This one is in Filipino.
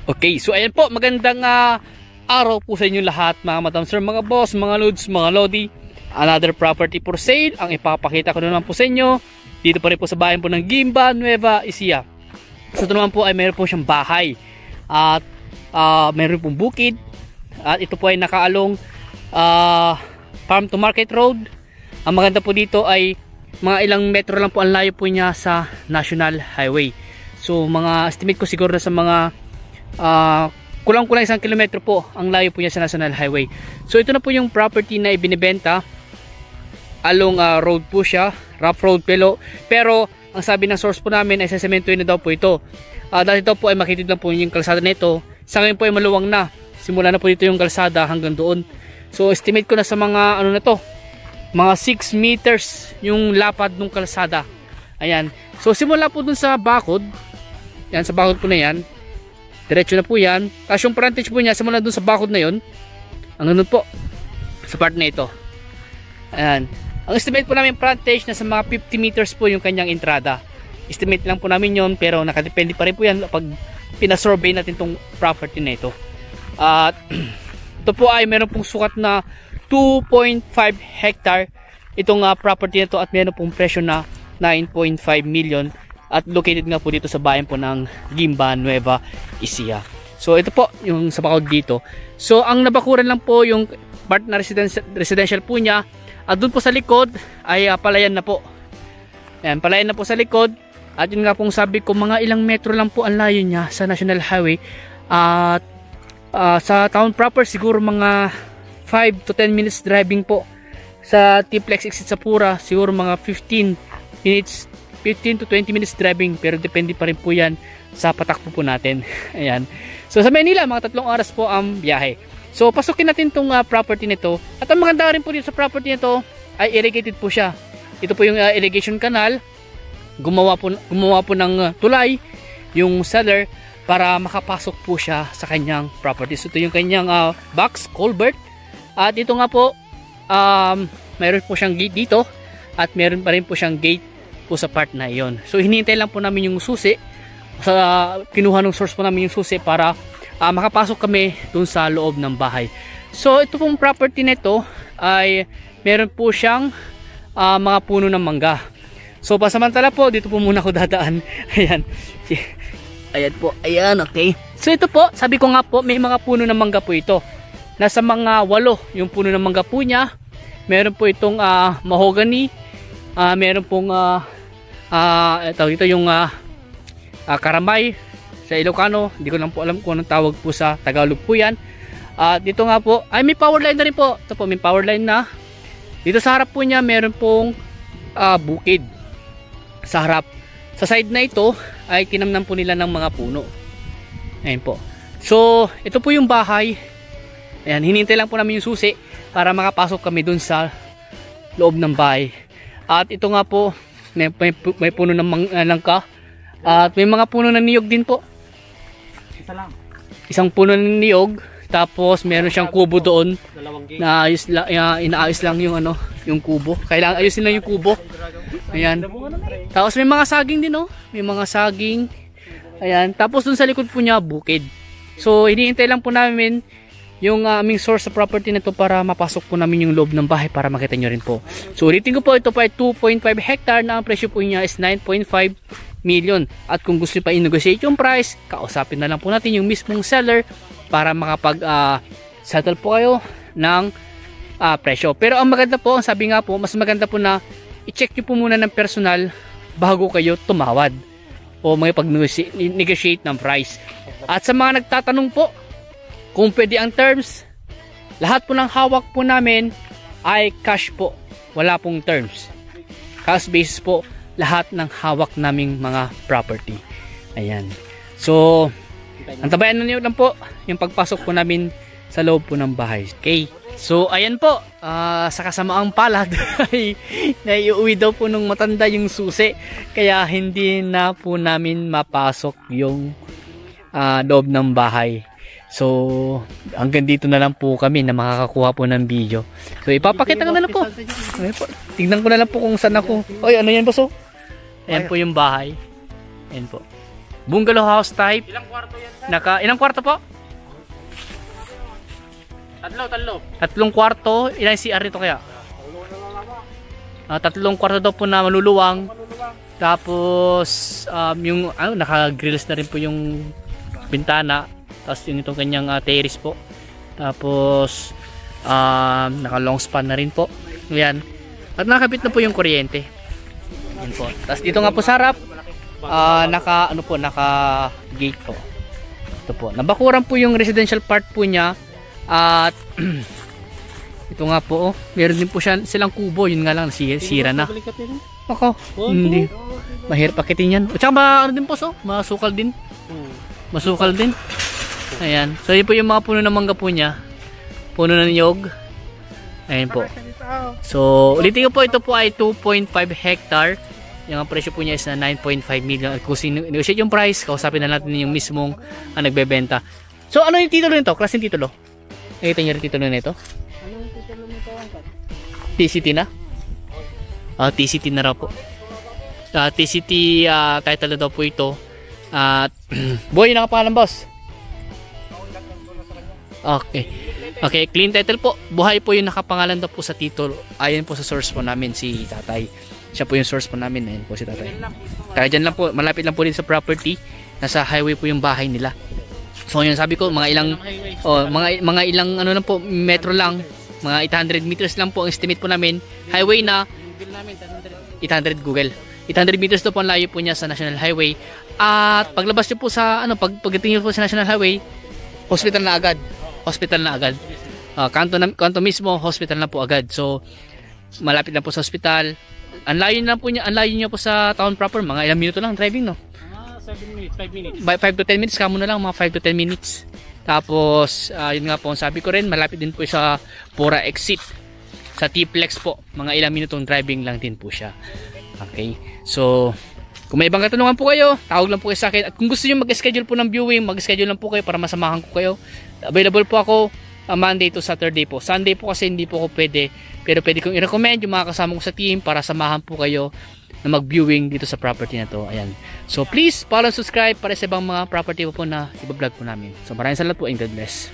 Okay, so ayan po, magandang araw po sa inyo lahat mga madam sir, mga boss, mga loads, mga lodi. Another property for sale ang ipapakita ko naman po sa inyo. Dito pa rin po sa bayan po ng Guimba, Nueva Ecija. So ito naman po ay mayroon po siyang bahay at mayroon pong bukid. At ito po ay nakaalong farm to market road. Ang maganda po dito ay mga ilang metro lang po ang layo po niya sa National Highway. So mga estimate ko siguro na sa mga kulang-kulang 1 kilometro po ang layo po niya sa National Highway. So ito na po yung property na ibinibenta. Along road po siya, rough road pero ang sabi ng source po namin ay sesementoin na daw po ito. Dahil ito po ay makitid lang po yung kalsada nito. Sa ngayon po ay maluwang na. Simula na po dito yung kalsada hanggang doon. So estimate ko na sa mga ano na to, mga 6 meters yung lapad ng kalsada. Ayan. So simula po dun sa bakod. Yan, sa bakod po na yan. Diretso na po yan. Tapos yung frontage po niya, simula dun sa bakod na yun, ang ganun po, sa part na ito. Ayan. Ang estimate po namin frontage na sa mga 50 meters po yung kanyang entrada. Estimate lang po namin yun, pero nakadepende pa rin po yan pag pinasurvey natin tong property na ito. At ito po ay meron pong sukat na 2.5 hectare itong property na ito, at meron pong presyo na 9.5 million. At located nga po dito sa bayan po ng Guimba, Nueva Ecija. So ito po yung sa bakod dito. So ang nabakuran lang po yung part na residential po niya. At doon po sa likod ay palayan na po. Ayan, palayan na po sa likod. At yun nga pong sabi ko, mga ilang metro lang po ang layo niya sa National Highway. At sa town proper siguro mga 5 to 10 minutes driving po. Sa T-Plex exit sa Pura siguro mga 15 to 20 minutes driving, pero depende pa rin po yan sa patakbo po natin. Ayan. So sa Manila, mga 3 oras po ang biyahe. So pasukin natin itong property nito. At ang maganda rin po dito sa property nito ay irrigated po siya. Ito po yung irrigation canal. Gumawa po ng tulay yung seller para makapasok po siya sa kanyang property. So ito yung kanyang box culvert. At ito nga po, mayroon po siyang gate dito, at meron pa rin po siyang gate po sa part na iyon. So hinihintay lang po namin yung susi. Kinuha ng source po namin yung susi para makapasok kami dun sa loob ng bahay. So ito pong property nito ay meron po siyang mga puno ng mangga. So pasamantala po, dito po muna ako dadaan. Ayan. Ayan po. Ayan, okay. So ito po, sabi ko nga po, may mga puno ng mangga po ito. Nasa mga 8 yung puno ng mangga po niya. Meron po itong mahogany. Meron pong ito yung karamay sa Ilocano. Hindi ko lang po alam kung anong tawag po sa Tagalog po yan. Dito nga po ay may power line na rin po. Ito po, may power line na. Dito sa harap po niya meron pong bukid sa harap. Sa side na ito ay tinamnan po nila ng mga puno. Ayan po. So ito po yung bahay. Ayan, hinintay lang po namin yung susi para makapasok kami dun sa loob ng bahay. At ito nga po, may puno ng langka. At may mga puno ng niyog din po. Isa lang. Isang puno ng niyog. Tapos meron siyang kubo doon. Na inaayos lang yung yung kubo. Kailangan ayusin lang yung kubo. Ayan. Tapos may mga saging din, oh. May mga saging. Ayan. Tapos dun sa likod po niya, bukid. So hinihintay lang po namin yung aming source sa property na to para mapasok po namin yung loob ng bahay para makita nyo rin po. So ulitin ko po, ito po ay 2.5 hectare na ang presyo po niya is 9.5 million. At kung gusto pa i-negotiate yung price, kausapin na lang po natin yung mismong seller para makapag settle po kayo ng presyo. Pero ang maganda po, sabi nga po, mas maganda po na i-check nyo po muna ng personal bago kayo tumawad o may pag-negotiate ng price. At sa mga nagtatanong po kung pwede ang terms, lahat po ng hawak po namin ay cash po. Wala pong terms. Cash basis po lahat ng hawak naming mga property. Ayan. So, antabayan na niyo lang po yung pagpasok po namin sa loob po ng bahay. Okay. So, ayan po. Sa kasamaang palad ay naiuwi daw po nung matanda yung susi. Kaya hindi na po namin mapasok yung loob ng bahay. So hanggang dito na lang po kami na makakakuha po ng video. So ipapakita ko na lang po. Tignan ko na lang po kung saan ako. Oy, ano yan boss? Ayan po yung bahay. Ayan po. Bungalow house type. Ilang kwarto yan, sir? Ilang kwarto po? Tatlo. Tatlong kwarto. Ilang CR nito kaya? Tatlong kwarto daw po na maluluwang. Tapos yung naka-grills na rin po yung bintana. Tapos yung itong kanyang terrace po. Tapos naka-long span na rin po. Ayan. At nakabit na po yung kuryente. Yan po. Tapos dito nga po sa harap, naka gate po. Ito po. Nabakuran po yung residential part po niya. At ito nga po, meron din po silang kubo. Yun nga lang, sira na. Ako, hindi. Mahirap akitin yan. At saka din po, masukal din. Masukal din. Ayan. So yun po yung mga puno ng mangga po niya. Puno ng niyog. Ayan po. So ulitin ko po, ito po ay 2.5 hectare. Yung presyo po niya is na 9.5 million. At kung negotiate yung price, kausapin na natin yung mismong nagbebenta. So ano yung titulo nito? Klaseng titulo? Nakita niyo rin titulo nito? Ano yung titulo nito? TCT na? TCT na raw po. TCT title na daw po ito. Boy, nakapangalan boss? Okay, clean title po. Buhay po yung nakapangalan daw po sa titulo. Ayon po sa source po namin, si tatay. Siya po yung source po namin. Ayan po si tatay. Kaya dyan lang po, malapit lang po din sa property. Nasa highway po yung bahay nila. So yun, sabi ko, mga ilang ano lang po, metro lang. Mga 800 meters lang po ang estimate po namin. Highway na 800 Google. 800 meters to po ang layo po niya sa National Highway. At paglabas niyo po sa pagdating niyo po sa National Highway, hospital na agad. Hospital na agad. Kanto mismo, hospital na po agad. So malapit lang po sa hospital. Ang layo niya po sa town proper, mga ilang minuto lang driving, no? 7 minutes, 5 minutes. 5 to 10 minutes, kamo na lang, mga 5 to 10 minutes. Tapos, yun nga po, sabi ko rin, malapit din po sa Pura exit. Sa T-Plex po, mga ilang minutong driving lang din po siya. Okay, so, kung may ibang katanungan po kayo, tawag lang po kayo sa akin. At kung gusto nyo mag-schedule po ng viewing, mag-schedule lang po kayo para masamahan ko kayo. Available po ako Monday to Saturday po. Sunday po kasi hindi po ako pwede. Pero pwede kong i-recommend yung mga kasama ko sa team para samahan po kayo na mag-viewing dito sa property na to. Ayan. So please follow and subscribe para sa ibang mga property po na i-vlog po namin. So maraming salamat po and God bless.